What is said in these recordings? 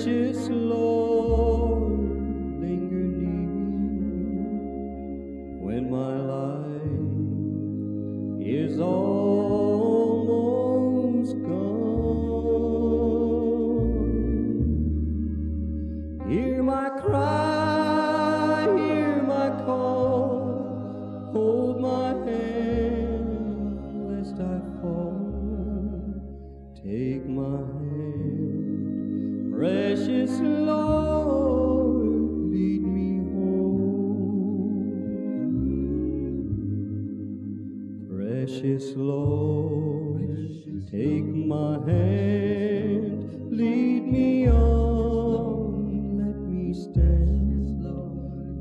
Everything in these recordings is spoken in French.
Precious Lord, linger near when my life is almost gone. Hear my cry, hear my call, hold my hand lest I fall. Take my hand, precious Lord, lead me home. Precious Lord, take my hand, lead me on, let me stand.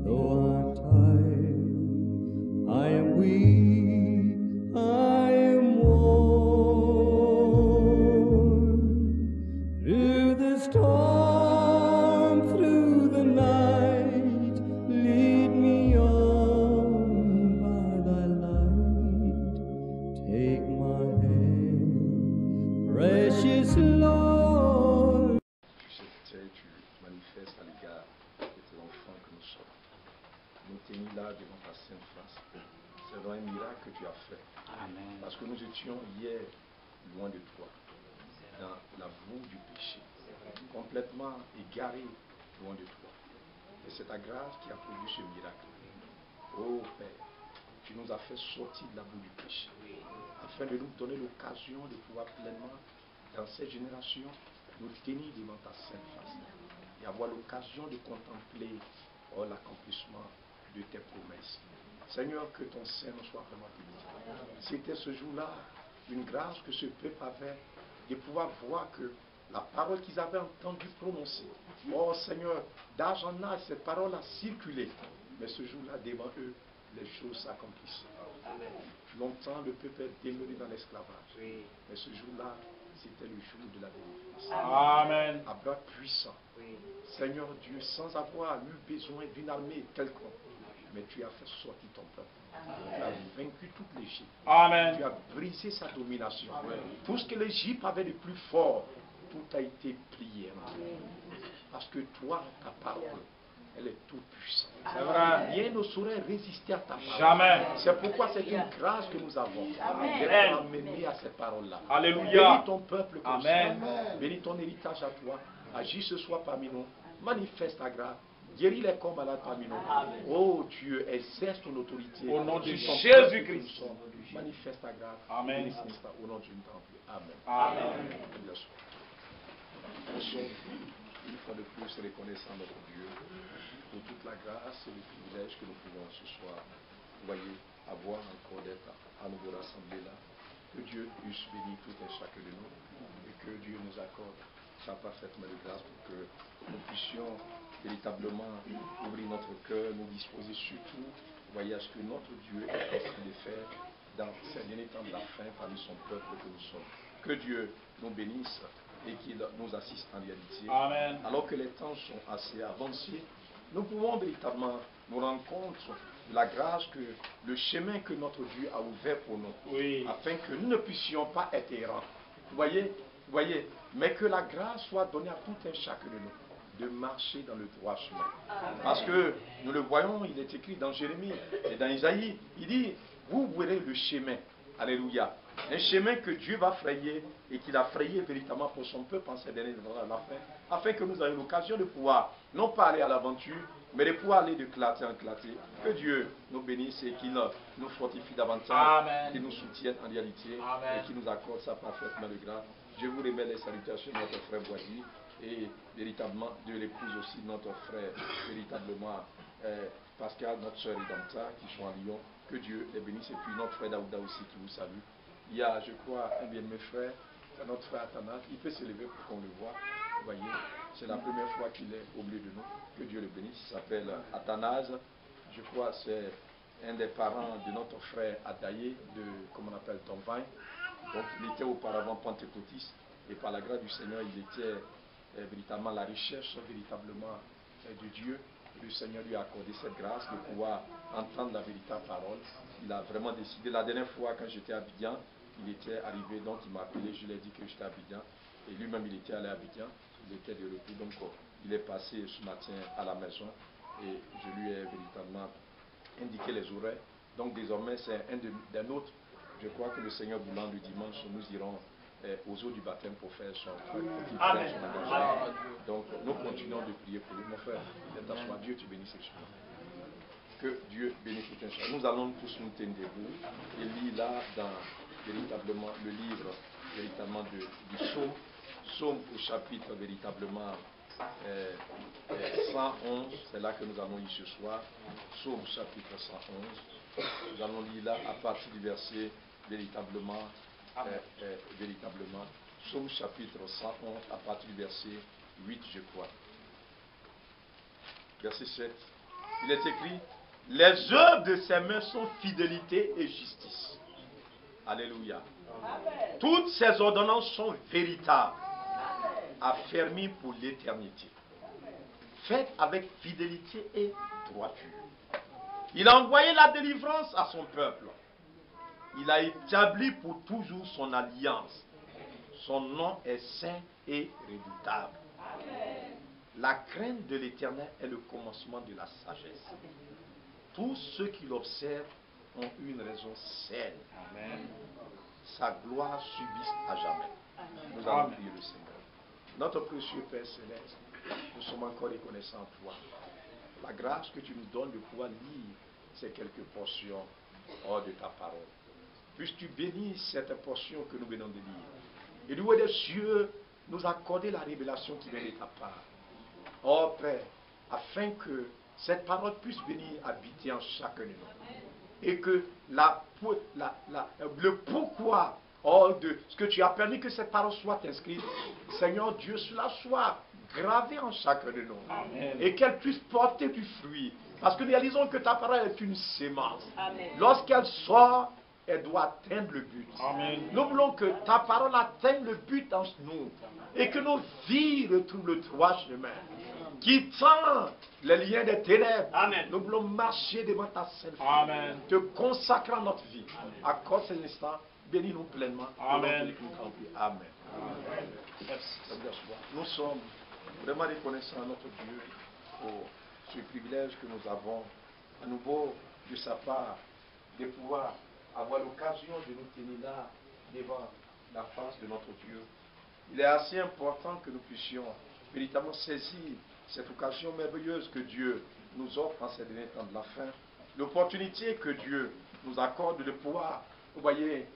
Though I'm tired, I am weak, I am worn. Through the storm, through the night, lead me on by thy light. Take my hand, precious Lord. Tu sais, tu manifestes à l'égard de tes enfants que nous sommes. Nous t'es mis là devant ta sainte face. C'est vraiment un miracle que tu as fait. Amen. Parce que nous étions hier loin de toi, dans la boue du péché, complètement égarés loin de toi. Et c'est ta grâce qui a produit ce miracle. Oh Père, tu nous as fait sortir de la boue du péché, afin de nous donner l'occasion de pouvoir pleinement, dans cette génération, nous tenir devant ta sainte face et avoir l'occasion de contempler l'accomplissement de tes promesses. Seigneur, que ton sein nous soit vraiment béni. C'était ce jour-là une grâce que ce peuple avait de pouvoir voir que la parole qu'ils avaient entendue prononcer, oh Seigneur, d'âge en âge, cette parole a circulé. Mais ce jour-là, devant eux, les choses s'accomplissaient. Longtemps, le peuple est demeuré dans l'esclavage. Mais ce jour-là, c'était le jour de la délivrance. Amen. À bras puissant. Seigneur Dieu, sans avoir eu besoin d'une armée quelconque, mais tu as fait sortir ton peuple. Tu as vaincu toute l'Égypte. Amen. Tu as brisé sa domination. Tout ce que l'Égypte avait de plus fort, tout a été plié. Parce que toi, ta parole, elle est toute puissante. C'est vrai. Rien ne saurait résister à ta parole. Jamais. C'est pourquoi c'est une grâce que nous avons d'être amenés à cette parole-là. Alléluia. Bénis ton peuple comme Amen. ça. Bénis ton héritage à toi. Agis ce soir parmi nous. Manifeste ta grâce. Guéris les corps malades parmi nous. Oh Dieu, exerce ton autorité. Au nom de sur ton Jésus-Christ. peuple que nous sommes. Manifeste ta grâce. Amen. Bénis ce au nom de Dieu, nous t'en prie. Amen. Amen. Bien sûr. Nous sommes une fois de plus reconnaissants notre Dieu pour toute la grâce et le privilège que nous pouvons ce soir, vous voyez, avoir encore d'être à nouveau rassemblés là. Que Dieu puisse bénir tout et chacun de nous et que Dieu nous accorde sa parfaite main de grâce pour que nous puissions véritablement ouvrir notre cœur, nous disposer surtout, vous voyez, à ce que notre Dieu est en train de faire dans ces derniers temps de la fin parmi son peuple que nous sommes. Que Dieu nous bénisse et qu'il nous assiste en réalité. Amen. Alors que les temps sont assez avancés, nous pouvons véritablement nous rendre compte de la grâce que le chemin que notre Dieu a ouvert pour nous, afin que nous ne puissions pas être errants. Vous voyez, mais que la grâce soit donnée à tout un chacun de nous de marcher dans le droit chemin. Parce que nous le voyons, il est écrit dans Jérémie et dans Isaïe, il dit, vous verrez le chemin. Alléluia. Un chemin que Dieu va frayer et qu'il a frayé véritablement pour son peuple en ces derniers temps à la fin, afin que nous ayons l'occasion de pouvoir, non pas aller à l'aventure, mais de pouvoir aller de clarté en clarté. Que Dieu nous bénisse et qu'il nous fortifie davantage, qu'il nous soutienne en réalité et qu'il nous accorde sa parfaite main de grâce. Je vous remets les salutations de notre frère Boisy et véritablement de l'épouse aussi de notre frère, véritablement Pascal, notre soeur Redempta, qui sont à Lyon. Que Dieu les bénisse et puis notre frère Daouda aussi qui vous salue. Il y a, je crois, un bien de mes frères, notre frère Athanas, il peut se lever pour qu'on le voit. Vous voyez, c'est la première fois qu'il est au milieu de nous. Que Dieu le bénisse. Il s'appelle Athanas. Je crois c'est un des parents de notre frère Adaye, de, comment on appelle, Tomvin. Donc il était auparavant pentecôtiste. Et par la grâce du Seigneur, il était véritablement la recherche véritablement de Dieu. Le Seigneur lui a accordé cette grâce de pouvoir entendre la véritable parole. Il a vraiment décidé. La dernière fois, quand j'étais à Abidjan, il était arrivé, donc il m'a appelé, je lui ai dit que j'étais à Abidjan. Et lui-même, il était allé à Abidjan, il était de retour, donc il est passé ce matin à la maison et je lui ai véritablement indiqué les horaires. Donc désormais, c'est d'un autre. Je crois que le Seigneur voulant, le dimanche, nous irons aux eaux du baptême pour faire son engagement. Donc nous continuons de prier pour lui. Mon frère, t'assois. Dieu te bénisse. Que Dieu bénisse tout un chacun. Nous allons tous nous tenir debout et lire là dans véritablement le livre véritablement du psaume. Psaume au chapitre véritablement 111, c'est là que nous allons lire ce soir. Psaume chapitre 111. Nous allons lire là à partir du verset véritablement. Psaume chapitre 111 à partir du verset 8, je crois. Verset 7. Il est écrit: les œuvres de ses mains sont fidélité et justice. Alléluia. Amen. Toutes ses ordonnances sont véritables, affermies pour l'éternité, faites avec fidélité et droiture. Il a envoyé la délivrance à son peuple. Il a établi pour toujours son alliance. Son nom est saint et redoutable. Amen. La crainte de l'Éternel est le commencement de la sagesse. Tous ceux qui l'observent ont une raison saine. Amen. Sa gloire subsiste à jamais. Amen. Nous allons prier le Seigneur. Notre précieux Père Céleste, nous sommes encore reconnaissants à toi. La grâce que tu nous donnes de pouvoir lire ces quelques portions hors de ta parole. Puisses-tu bénir cette portion que nous venons de lire. Et du haut des cieux, nous accorder la révélation qui vient de ta part. Oh Père, afin que cette parole puisse venir habiter en chacun de nous. Et que le pourquoi de ce que tu as permis que cette parole soit inscrite, Seigneur Dieu, cela soit gravé en chacun de nous. Amen. Et qu'elle puisse porter du fruit. Parce que nous réalisons que ta parole est une sémence. Lorsqu'elle sort, elle doit atteindre le but. Amen. Nous voulons que ta parole atteigne le but en nous. Et que nos vies retrouvent le droit chemin. Quittant les liens des ténèbres, amen, nous voulons marcher devant ta sainte face, te consacrant notre vie. Accorde cet instant, bénis-nous pleinement. Amen. Amen. Amen. Nous sommes vraiment reconnaissants à notre Dieu pour ce privilège que nous avons à nouveau de sa part de pouvoir avoir l'occasion de nous tenir là devant la face de notre Dieu. Il est assez important que nous puissions véritablement saisir cette occasion merveilleuse que Dieu nous offre en ces derniers temps de la fin, l'opportunité que Dieu nous accorde de pouvoir, vous voyez,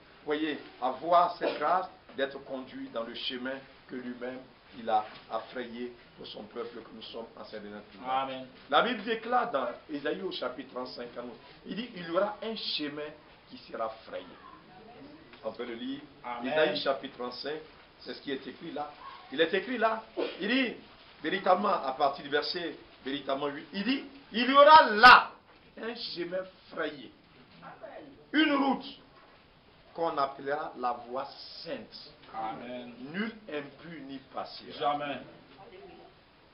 avoir cette grâce d'être conduit dans le chemin que lui-même il a affrayé pour son peuple que nous sommes en ces derniers temps. Amen. La Bible déclare dans Ésaïe au chapitre 35, il dit il y aura un chemin qui sera frayé. On peut le lire. Ésaïe chapitre 35, c'est ce qui est écrit là. Il est écrit là, il dit véritablement, à partir du verset véritablement 8, il dit, il y aura là un chemin frayé, une route qu'on appellera la voie sainte. Amen. Nul impur n'y passera. Jamais.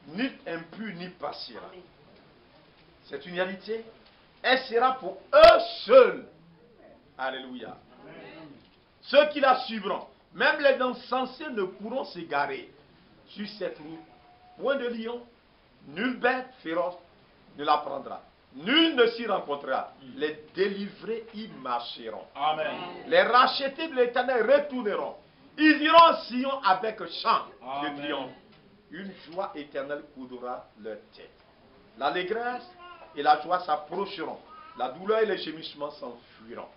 Nul impur n'y passera. C'est une réalité. Elle sera pour eux seuls. Alléluia. Amen. Ceux qui la suivront, même les insensés ne pourront s'égarer sur cette route. Point de lion, nulle bête féroce ne la prendra. Nul ne s'y rencontrera. Les délivrés y marcheront. Amen. Les rachetés de l'Éternel retourneront. Ils iront en Sion avec chant de triomphe. Une joie éternelle coudra leur tête. L'allégresse et la joie s'approcheront. La douleur et les gémissements s'enfuiront.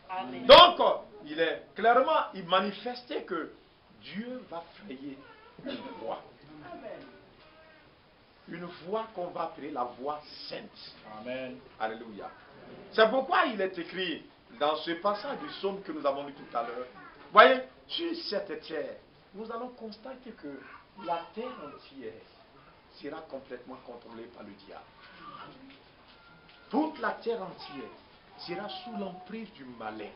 Donc, il est clairement manifesté que Dieu va frayer une voie. Une voie qu'on va appeler la voie sainte. Amen. Alléluia. C'est pourquoi il est écrit dans ce passage du psaume que nous avons lu tout à l'heure. Voyez, sur cette terre, nous allons constater que la terre entière sera complètement contrôlée par le diable. Toute la terre entière sera sous l'emprise du malin.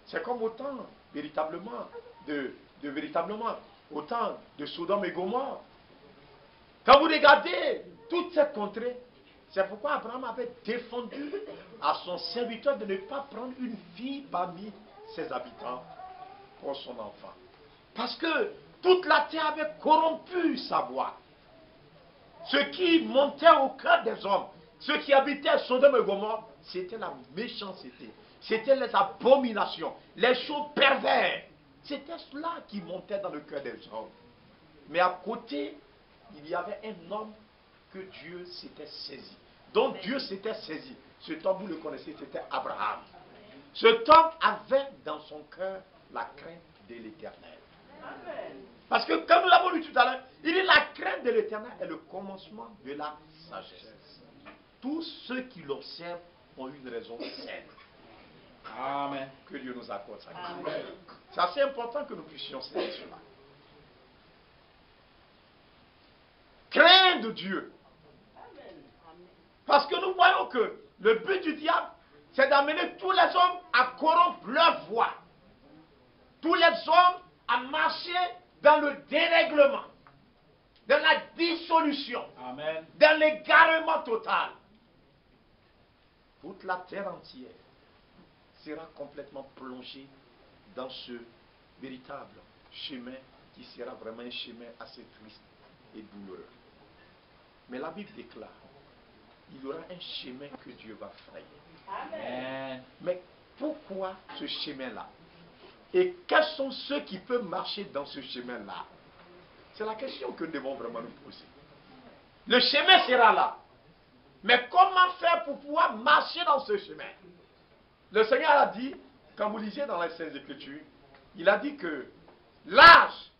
C'est comme autant véritablement autant de Sodome et Gomorrhe. Quand vous regardez toute cette contrée, c'est pourquoi Abraham avait défendu à son serviteur de ne pas prendre une fille parmi ses habitants pour son enfant. Parce que toute la terre avait corrompu sa voix. Ce qui montait au cœur des hommes, ceux qui habitaient Sodome et Gomorrhe, c'était la méchanceté, c'était les abominations, les choses perverses. C'était cela qui montait dans le cœur des hommes. Mais à côté, il y avait un homme que Dieu s'était saisi. Donc Dieu s'était saisi. Cet homme, vous le connaissez, c'était Abraham. Cet homme avait dans son cœur la crainte de l'Éternel. Parce que, comme nous l'avons lu tout à l'heure, il dit la crainte de l'Éternel est le commencement de la sagesse. Tous ceux qui l'observent ont une raison saine. Amen. Que Dieu nous accorde sa grâce. C'est assez important que nous puissions saisir cela. Craindre Dieu. Parce que nous voyons que le but du diable, c'est d'amener tous les hommes à corrompre leur voie. Tous les hommes à marcher dans le dérèglement, dans la dissolution, amen, dans l'égarement total. Toute la terre entière sera complètement plongée dans ce véritable chemin qui sera vraiment un chemin assez triste et douloureux. Mais la Bible déclare, il y aura un chemin que Dieu va frayer. Amen. Mais pourquoi ce chemin-là? Et quels sont ceux qui peuvent marcher dans ce chemin-là? C'est la question que nous devons vraiment nous poser. Le chemin sera là. Mais comment faire pour pouvoir marcher dans ce chemin? Le Seigneur a dit, quand vous lisez dans les Saintes Écritures, il a dit que l'âge,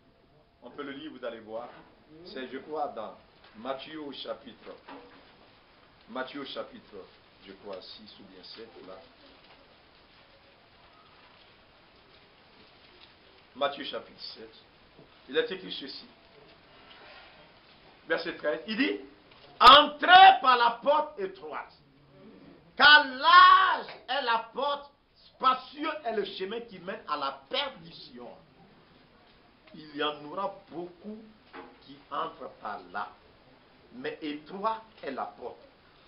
on peut le lire, vous allez voir, c'est, je crois, dans Matthieu chapitre, je crois, 6 ou bien 7, là. Matthieu chapitre 7, il est écrit ceci. Verset 13, il dit, entrez par la porte étroite, car large est la porte, spacieux est le chemin qui mène à la perdition. Il y en aura beaucoup qui entrent par là, mais étroit est la porte.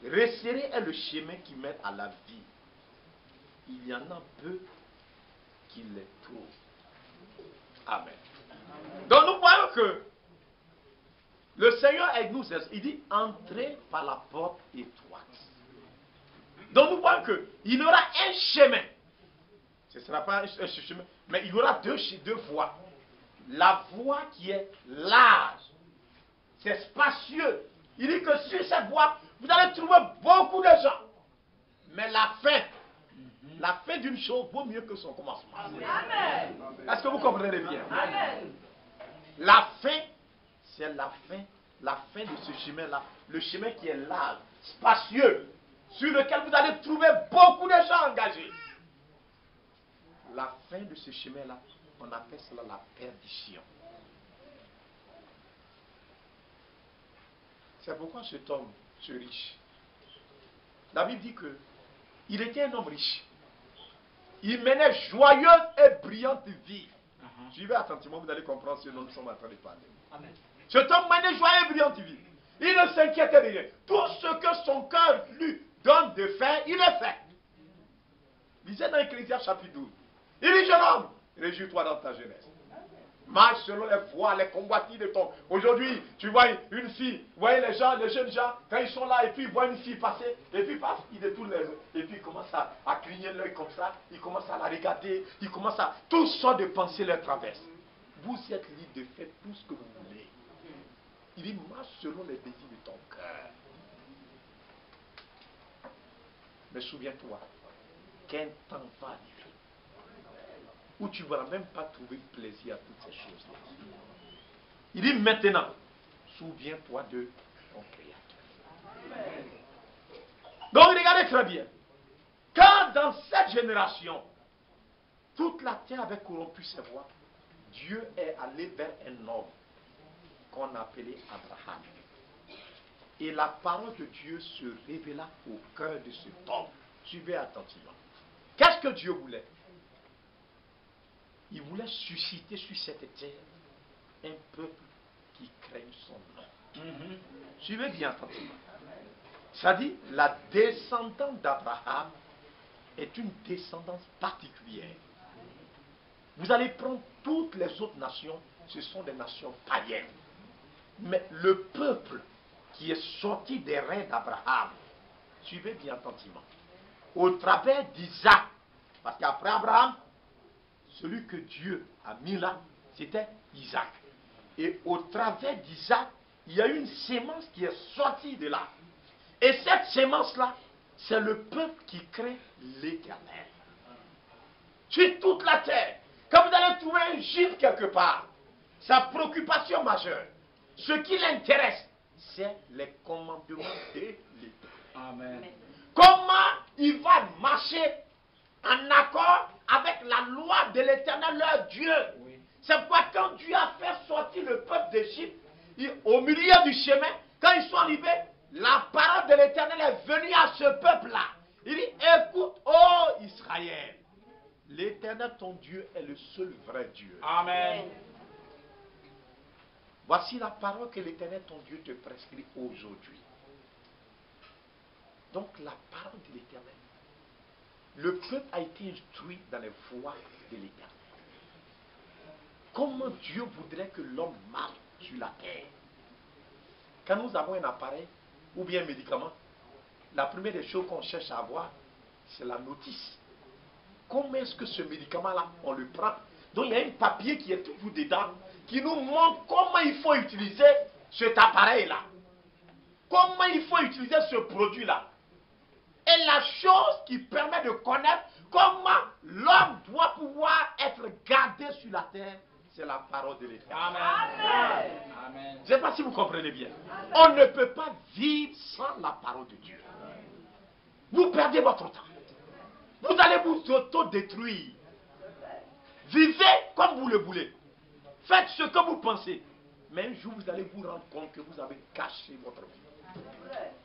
Resserré est le chemin qui mène à la vie. Il y en a peu qui les trouvent. Amen. Donc nous voyons que le Seigneur avec nous, il dit entrez par la porte étroite. Donc nous voyons qu'il y aura un chemin. Ce ne sera pas un chemin, mais il y aura deux voies. La voie qui est large, c'est spacieux. Il dit que sur cette voie, vous allez trouver beaucoup de gens. Mais la fin d'une chose vaut mieux que son commencement. Amen. Est-ce que vous comprenez bien? Amen. La fin, c'est la fin de ce chemin-là. Le chemin qui est large, spacieux, sur lequel vous allez trouver beaucoup de gens engagés. La fin de ce chemin-là, on appelle cela la perdition. C'est pourquoi cet homme, ce riche, la Bible dit que il était un homme riche. Il menait joyeuse et brillante vie. Suivez attentivement, vous allez comprendre ce dont nous sommes en train de parler. Amen. Cet homme menait joyeuse et brillante vie. Il ne s'inquiétait de rien. Tout ce que son cœur lui donne de faire, il le fait. Lisez dans Ecclésiaste chapitre 12. Il dit, jeune homme, réjouis-toi dans ta jeunesse. Marche selon les voies, les convoitises de ton. Aujourd'hui, tu vois une fille, vous voyez les jeunes gens, quand ils sont là, et puis ils voient une fille passer, et puis paf, ils détournent les yeux, et puis ils commencent à cligner l'œil comme ça, ils commencent à la regarder, ils commencent à. Toutes sortes de pensées leur traversent. Vous êtes libre de faire tout ce que vous voulez. Il dit, marche selon les désirs de ton cœur. Mais souviens-toi qu'un temps va arriver où tu ne vas même pas trouver plaisir à toutes ces choses-là. Il dit maintenant, souviens-toi de ton Créateur. Donc regardez très bien. Quand dans cette génération, toute la terre avait corrompu ses voies, Dieu est allé vers un homme qu'on appelait Abraham. Et la parole de Dieu se révéla au cœur de cet homme. Suivez attentivement. Qu'est-ce que Dieu voulait? Il voulait susciter sur cette terre un peuple qui craigne son nom. Suivez bien attentivement. Ça dit, la descendance d'Abraham est une descendance particulière. Vous allez prendre toutes les autres nations, ce sont des nations païennes. Mais le peuple qui est sorti des reins d'Abraham, suivez bien attentivement, au travers d'Isaac, parce qu'après Abraham, celui que Dieu a mis là, c'était Isaac. Et au travers d'Isaac, il y a une sémence qui est sortie de là. Et cette sémence-là, c'est le peuple qui crée l'Éternel. Sur toute la terre, quand vous allez trouver un juif quelque part, sa préoccupation majeure, ce qui l'intéresse, c'est les commandements de l'Éternel. Amen. Comment il va marcher en accord avec la loi de l'Éternel, leur Dieu. Oui. C'est pourquoi quand Dieu a fait sortir le peuple d'Égypte, au milieu du chemin, quand ils sont arrivés, la parole de l'Éternel est venue à ce peuple-là. Il dit, écoute, ô Israël, l'Éternel ton Dieu est le seul vrai Dieu. Amen. Voici la parole que l'Éternel ton Dieu te prescrit aujourd'hui. Donc la parole de l'Éternel. Le peuple a été instruit dans les voies de l'Éternel. Comment Dieu voudrait que l'homme marche sur la terre? Quand nous avons un appareil ou bien un médicament, la première des choses qu'on cherche à avoir, c'est la notice. Comment est-ce que ce médicament-là, on le prend? Donc il y a un papier qui est toujours dedans, qui nous montre comment il faut utiliser cet appareil-là. Comment il faut utiliser ce produit-là. Et la chose qui permet de connaître comment l'homme doit pouvoir être gardé sur la terre, c'est la parole de l'Éternel. Amen. Amen. Je ne sais pas si vous comprenez bien. On ne peut pas vivre sans la parole de Dieu. Vous perdez votre temps. Vous allez vous auto-détruire. Vivez comme vous le voulez. Faites ce que vous pensez. Mais un jour, vous allez vous rendre compte que vous avez caché votre vie.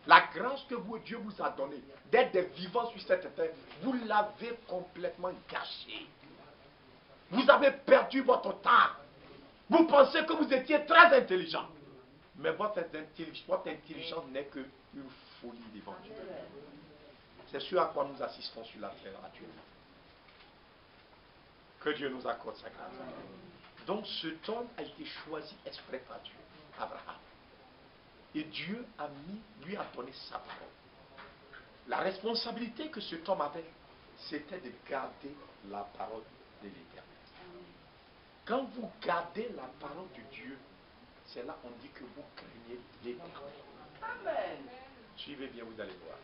La grâce que Dieu vous a donnée d'être des vivants sur cette terre, vous l'avez complètement gâchée. Vous avez perdu votre temps. Vous pensez que vous étiez très intelligent. Mais votre intelligence n'est qu'une folie devant Dieu. C'est ce à quoi nous assistons sur la terre actuellement. Que Dieu nous accorde sa grâce. Donc cet homme a été choisi exprès par Dieu, Abraham. Et Dieu lui a donné sa parole. La responsabilité que cet homme avait, c'était de garder la parole de l'Éternel. Quand vous gardez la parole de Dieu, c'est là qu'on dit que vous craignez l'Éternel. Amen. Suivez bien, vous allez voir.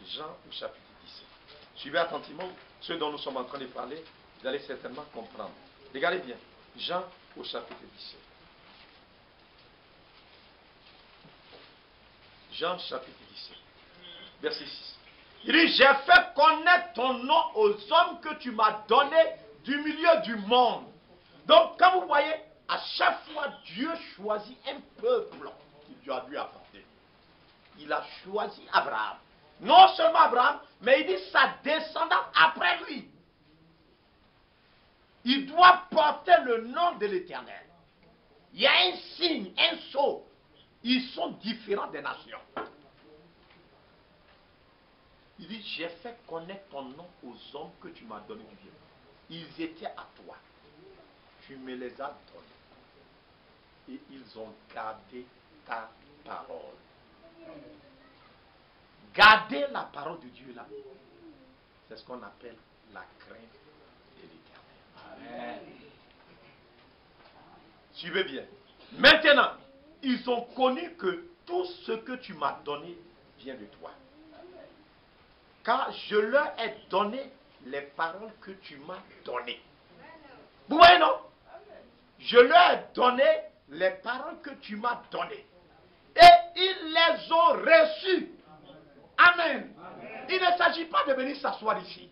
Jean au chapitre 17. Suivez attentivement ce dont nous sommes en train de parler, vous allez certainement comprendre. Regardez bien. Jean au chapitre 17. Jean chapitre 17, verset 6. Il dit, j'ai fait connaître ton nom aux hommes que tu m'as donnés du milieu du monde. Donc, quand vous voyez, à chaque fois, Dieu choisit un peuple qui doit lui apporter. Il a choisi Abraham. Non seulement Abraham, mais il dit sa descendance après lui. Il doit porter le nom de l'Éternel. Il y a un signe, un sceau. Ils sont différents des nations. Il dit, j'ai fait connaître ton nom aux hommes que tu m'as donné du bien. Ils étaient à toi. Tu me les as donnés. Et ils ont gardé ta parole. Garder la parole de Dieu là, c'est ce qu'on appelle la crainte de l'Éternel. Amen. Suivez bien. Maintenant, ils ont connu que tout ce que tu m'as donné vient de toi. Car je leur ai donné les paroles que tu m'as données. Vous voyez, non? Je leur ai donné les paroles que tu m'as données. Et ils les ont reçues. Amen. Il ne s'agit pas de venir s'asseoir ici,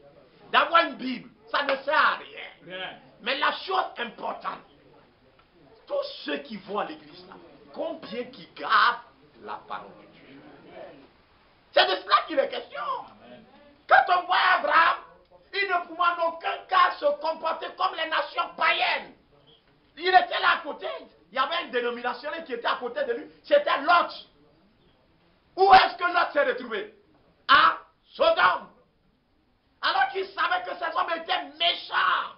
d'avoir une Bible. Ça ne sert à rien. Mais la chose importante, tous ceux qui vont à l'église là, combien qui gardent la parole de Dieu? C'est de cela qu'il est question. Quand on voit Abraham, il ne pouvait en aucun cas se comporter comme les nations païennes. Il était là à côté. Il y avait une dénomination qui était à côté de lui. C'était Lot. Où est-ce que Lot s'est retrouvé? À Sodome. Alors qu'il savait que ces hommes étaient méchants.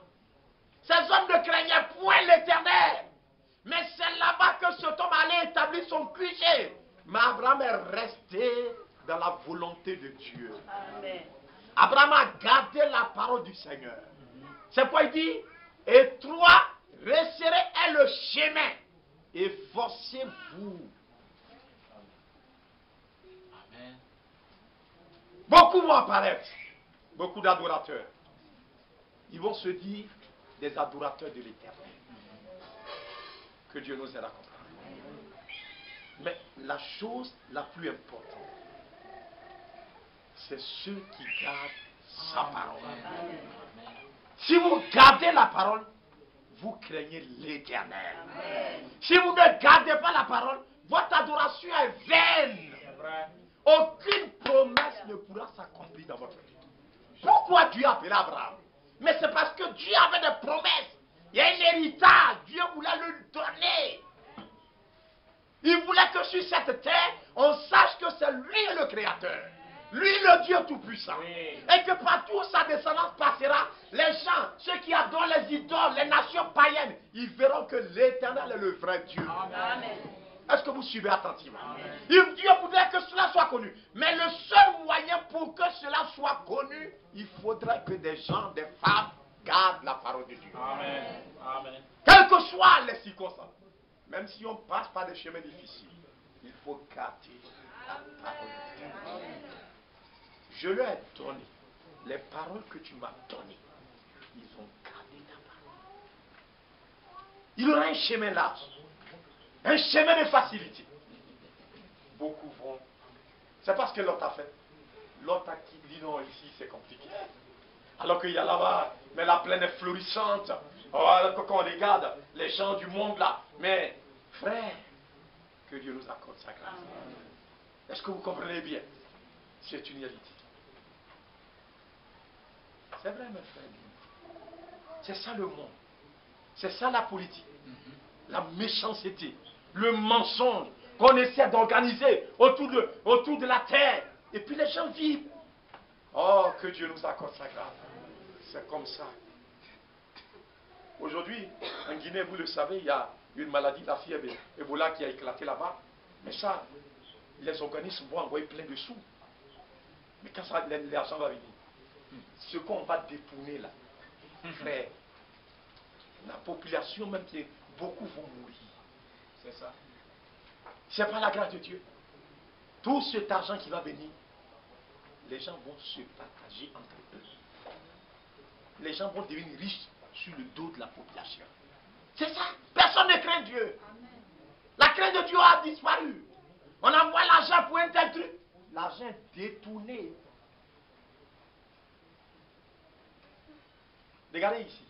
Ces hommes ne craignaient point l'Éternel. Mais c'est là-bas que cet homme allait établir son QG. Mais Abraham est resté dans la volonté de Dieu. Amen. Abraham a gardé la parole du Seigneur. C'est pourquoi il dit, étroit, resserré est le chemin. Efforcez-vous. Amen. Beaucoup vont apparaître. Beaucoup d'adorateurs. Ils vont se dire des adorateurs de l'Éternel. Que Dieu nous aide à comprendre. Mais la chose la plus importante, c'est ceux qui gardent sa parole. Si vous gardez la parole, vous craignez l'Éternel. Si vous ne gardez pas la parole, votre adoration est vaine. Aucune promesse ne pourra s'accomplir dans votre vie. Pourquoi Dieu a appelé Abraham? Mais c'est parce que Dieu avait des promesses. Il y a un héritage. Dieu voulait le donner. Il voulait que sur cette terre, on sache que c'est lui le Créateur. Lui le Dieu Tout-Puissant. Oui. Et que partout où sa descendance passera, les gens, ceux qui adorent les idoles, les nations païennes, ils verront que l'Éternel est le vrai Dieu. Amen. Est-ce que vous suivez attentivement? Dieu voudrait que cela soit connu. Mais le seul moyen pour que cela soit connu, il faudrait que des gens, des femmes, gardent la parole de Dieu. Amen. Amen. Quelles que soient les circonstances. Même si on passe par des chemins difficiles, il faut garder la parole de Dieu. Je leur ai donné les paroles que tu m'as données. Ils ont gardé ta parole. Il aura un chemin large. Un chemin de facilité. Beaucoup vont. C'est parce que l'autre a fait. L'autre a qui dit non, ici c'est compliqué. Alors qu'il y a là-bas, mais la plaine est florissante. Oh, alors que quand on regarde les gens du monde là. Mais, frère, que Dieu nous accorde sa grâce. Est-ce que vous comprenez bien? C'est une réalité. C'est vrai, mes frères. C'est ça le monde. C'est ça la politique. La méchanceté. Le mensonge qu'on essaie d'organiser autour de la terre. Et puis les gens vivent. Oh, que Dieu nous accorde sa grâce. C'est comme ça. Aujourd'hui, en Guinée, vous le savez, il y a une maladie de la fièvre Ebola qui a éclaté là-bas. Mais ça, les organismes vont envoyer plein de sous. Mais quand l'argent va venir, ce qu'on va détourner là, frère, la population même, beaucoup vont mourir. C'est ça. Ce n'est pas la grâce de Dieu. Tout cet argent qui va venir, les gens vont se partager entre eux. Les gens vont devenir riches sur le dos de la population. C'est ça. Personne ne craint Dieu. La crainte de Dieu a disparu. On envoie l'argent pour un tel truc. L'argent est détourné. Regardez ici.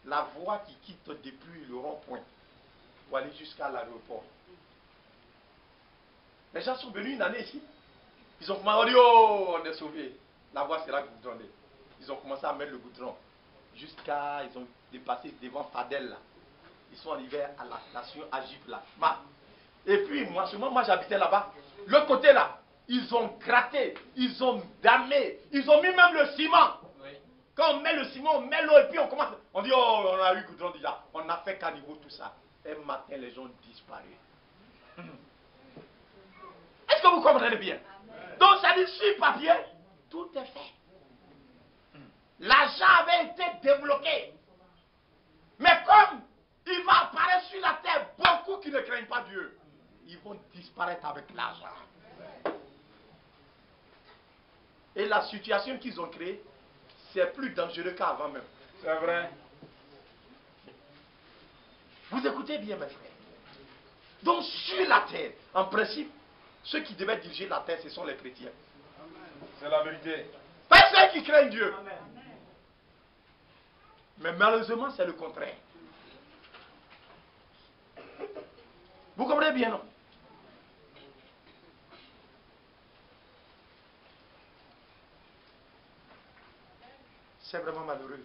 La voie qui quitte depuis le rond-point pour aller jusqu'à l'aéroport. Les gens sont venus une année ici. Ils ont commencé à dire, oh, on est sauvés. La voie sera goudronnée. Ils ont commencé à mettre le goudron. Jusqu'à, ils ont dépassé devant Fadel là. Ils sont arrivés à la station Agip là. Et puis, moi j'habitais là-bas. L'autre côté là, ils ont gratté, ils ont damé, ils ont mis même le ciment. Oui. Quand on met le ciment, on met l'eau et puis on commence. On dit, oh, on a eu goudron déjà. On a fait caniveau, tout ça. Un matin, les gens ont disparu. Est-ce que vous comprenez bien? Donc, ça dit sur papier, tout est fait. L'argent avait été débloqué. Mais comme il va apparaître sur la terre beaucoup qui ne craignent pas Dieu, ils vont disparaître avec l'argent. Et la situation qu'ils ont créée, c'est plus dangereux qu'avant même. C'est vrai. Vous écoutez bien, mes frères. Donc, sur la terre, en principe, ceux qui devaient diriger la terre, ce sont les chrétiens. C'est la vérité. Pas ceux qui craignent Dieu. Mais malheureusement, c'est le contraire. Vous comprenez bien, non? C'est vraiment malheureux.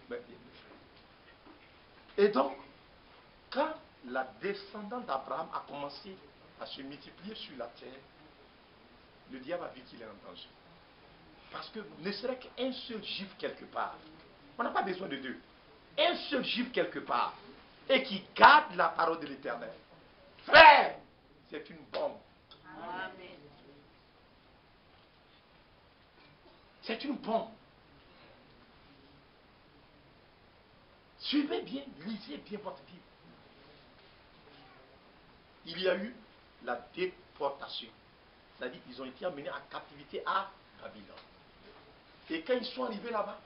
Et donc, quand la descendante d'Abraham a commencé à se multiplier sur la terre, le diable a vu qu'il est en danger. Parce que ne serait qu'un seul juif quelque part. On n'a pas besoin de deux. un seul juif quelque part et qui garde la parole de l'Éternel, frère, c'est une bombe. Amen. C'est une bombe. Suivez bien, lisez bien votre Bible. Il y a eu la déportation. C'est-à-dire qu'ils ont été amenés en captivité à Babylone. Et quand ils sont arrivés là-bas,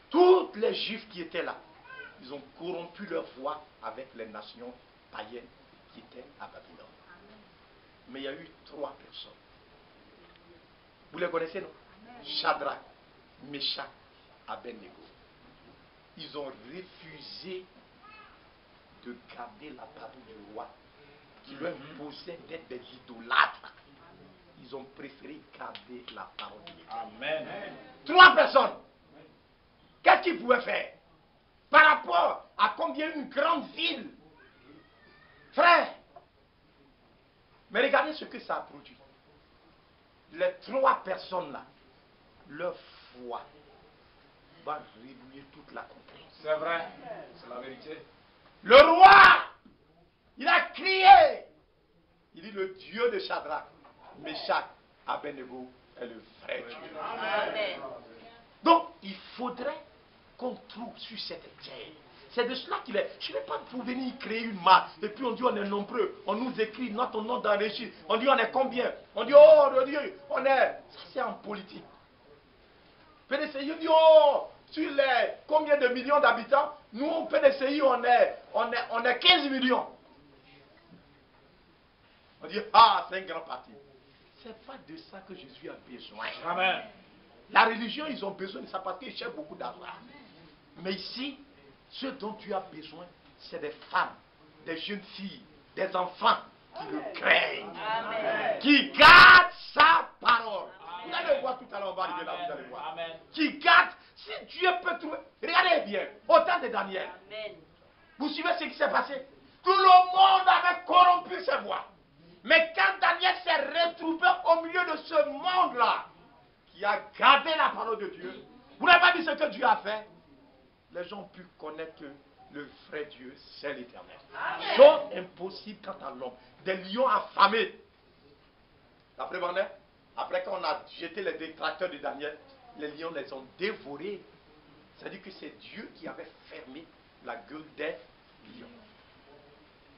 tous les Juifs qui étaient là, ils ont corrompu leur foi avec les nations païennes qui étaient à Babylone. Mais il y a eu 3 personnes. Vous les connaissez, non? Shadrach, Meshach, Abednego. Ils ont refusé de garder la parole du roi qui leur imposait d'être des idolâtres. Ils ont préféré garder la parole de Dieu. Amen. 3 personnes. Qu'est-ce qu'ils pouvaient faire par rapport à combien une grande ville? Frère, mais regardez ce que ça a produit. Les 3 personnes-là, leur foi va réunir toute la contrée. C'est vrai. C'est la vérité. Le roi, il a crié. Il dit, le Dieu de Shadrach, Meshach, Abednego est le vrai Dieu. Amen. Donc, il faudrait qu'on trouve sur cette terre. C'est de cela qu'il est. Je ne vais pas pour venir créer une marque. Et puis on dit on est nombreux. On nous écrit notre nom dans les chiffres. On dit on est combien? On dit oh Dieu, on est. Ça c'est en politique. PDCI, on dit oh, sur les combien de millions d'habitants? Nous, au PDCI, on est 15 millions. On dit ah, c'est un grand parti. C'est pas de ça que Jésus a besoin. Amen. La religion, ils ont besoin de ça parce qu'ils cherchent beaucoup d'argent. Mais ici, ce dont tu as besoin, c'est des femmes, des jeunes filles, des enfants qui le craignent, qui gardent sa parole. Vous allez voir tout à l'heure, on va arriver là, vous allez voir. Amen. Qui gardent, si Dieu peut trouver. Regardez bien, au temps de Daniel, Amen. vous suivez ce qui s'est passé? Tout le monde avait corrompu ses voix. Mais quand Daniel s'est retrouvé au milieu de ce monde-là, qui a gardé la parole de Dieu, vous n'avez pas vu ce que Dieu a fait? Les gens ont pu connaître que le vrai Dieu, c'est l'Éternel. Chose impossible quant à l'homme. Des lions affamés. Après, après qu'on a jeté les détracteurs de Daniel, les lions les ont dévorés. C'est-à-dire que c'est Dieu qui avait fermé la gueule des lions.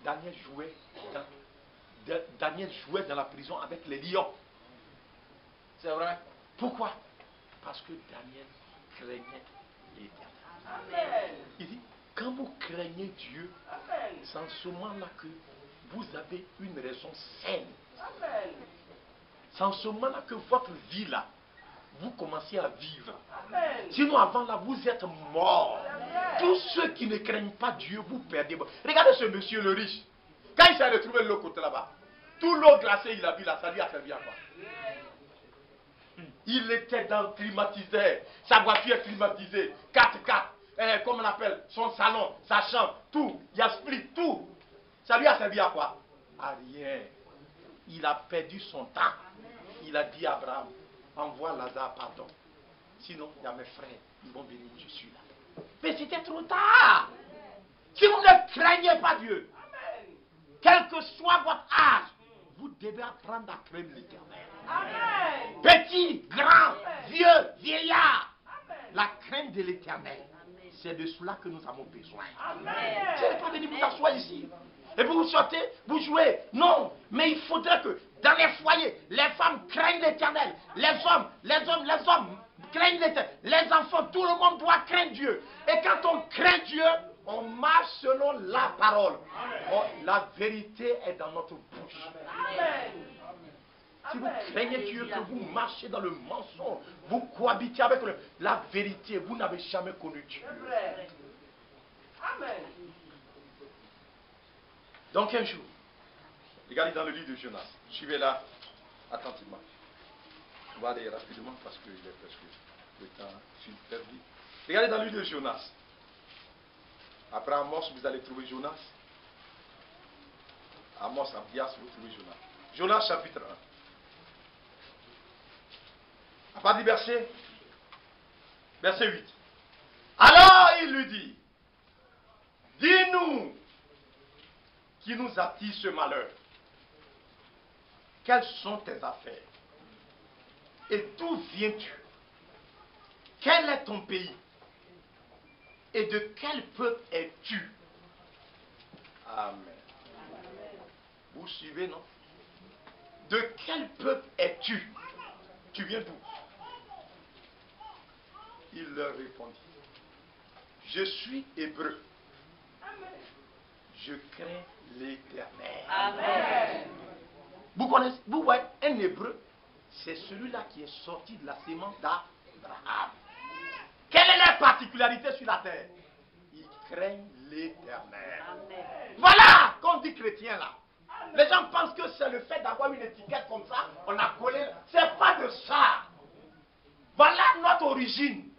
Daniel jouait dans la prison avec les lions. C'est vrai. Pourquoi? Parce que Daniel craignait l'Éternel. Il dit, quand vous craignez Dieu, c'est en ce moment-là que vous avez une raison saine. C'est en ce moment-là que votre vie là, vous commencez à vivre. Sinon avant là, vous êtes morts. Tous ceux qui ne craignent pas Dieu, vous perdez. Regardez ce monsieur le riche. Quand il s'est retrouvé de l'autre côté là-bas, tout l'eau glacée il a vu là, ça lui a servi à quoi? Il était dans le climatiseur, sa voiture est climatisée, 4x4, comme on appelle, son salon, sa chambre, tout, il y a split, tout. Ça lui a servi à quoi? À rien. Il a perdu son temps. Il a dit à Abraham, envoie Lazare, pardon. Sinon, il y a mes frères, ils vont venir où je suis là. Mais c'était trop tard. Si vous ne craignez pas Dieu, quel que soit votre âge, vous devez apprendre à craindre l'Éternel. Petit, grand, vieux, vieillard. La crainte de l'Éternel, c'est de cela que nous avons besoin. Ce n'est pas venir vous asseoir ici. Et puis vous sortez, vous jouez. Non, mais il faudrait que dans les foyers, les femmes craignent l'Éternel. Les hommes craignent l'Éternel. Les enfants, tout le monde doit craindre Dieu. Et quand on craint Dieu, on marche selon la parole. Oh, la vérité est dans notre bouche. Si vous craignez Dieu, que vous marchez dans le mensonge, vous cohabitez avec la vérité, vous n'avez jamais connu Dieu. Amen. Donc un jour, regardez dans le livre de Jonas, suivez là attentivement. On va aller rapidement parce qu'il est presque le temps super vite. Regardez dans le livre de Jonas. Après Amos, vous allez trouver Jonas. Amos, Abdias, vous trouvez Jonas. Jonas chapitre 1. À partir du verset 8. Alors il lui dit, dis-nous qui nous attire ce malheur. Quelles sont tes affaires? Et d'où viens-tu? Quel est ton pays? Et de quel peuple es-tu? Amen. Vous suivez, non? De quel peuple es-tu? Tu viens d'où? Il leur répondit, je suis hébreu. Je crains l'Éternel. Amen. Vous connaissez, vous voyez, un hébreu, c'est celui-là qui est sorti de la sémence d'Abraham. Quelle est la particularité sur la terre? Ils craignent l'Éternel. Voilà qu'on dit chrétien là. Les gens pensent que c'est le fait d'avoir une étiquette comme ça, on a collé. C'est pas de ça. Voilà notre origine.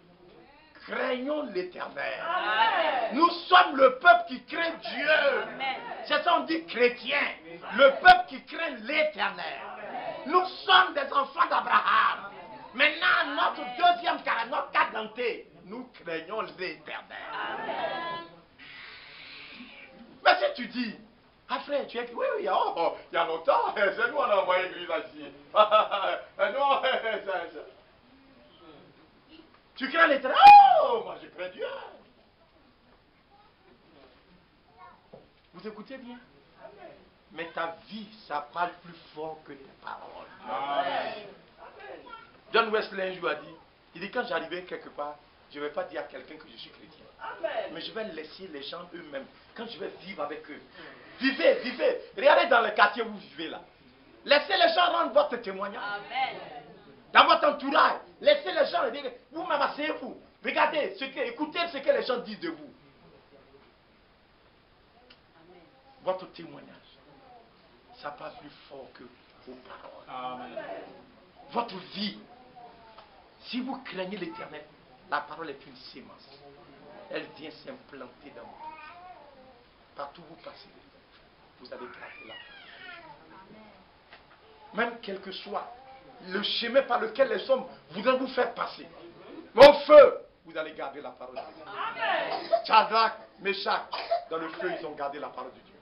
Craignons l'Éternel. Nous sommes le peuple qui craint Dieu. C'est ça on dit chrétien. Le peuple qui craint l'Éternel. Nous sommes des enfants d'Abraham. Maintenant, notre deuxième caractère, notre carte d'identité, nous craignons l'Éternel. Mais si tu dis, ah frère, tu es... Oui, il y a longtemps, c'est nous on a envoyé l'église ici. Non, tu crains l'Éternel? Oh, moi je crains Dieu. Vous écoutez bien? Mais ta vie, ça parle plus fort que tes paroles. Amen. John Wesley un jour a dit, il dit quand j'arriverai quelque part, je ne vais pas dire à quelqu'un que je suis chrétien. Amen. Mais je vais laisser les gens eux-mêmes, quand je vais vivre avec eux. Vivez, vivez. Regardez dans le quartier où vous vivez là. Laissez les gens rendre votre témoignage. Amen. Dans votre entourage, laissez les gens dire, vous-même asseyez-vous. Regardez, écoutez ce que les gens disent de vous. Amen. Votre témoignage, ça passe plus fort que vos paroles. Amen. Votre vie, si vous craignez l'Éternel, la parole est une sémence. Elle vient s'implanter dans vous. Partout où vous passez, vous allez garder la parole. Même quel que soit le chemin par lequel les hommes voudront vous faire passer, mon feu, vous allez garder la parole de Dieu. Shadrach, Meshach, dans le feu, ils ont gardé la parole de Dieu.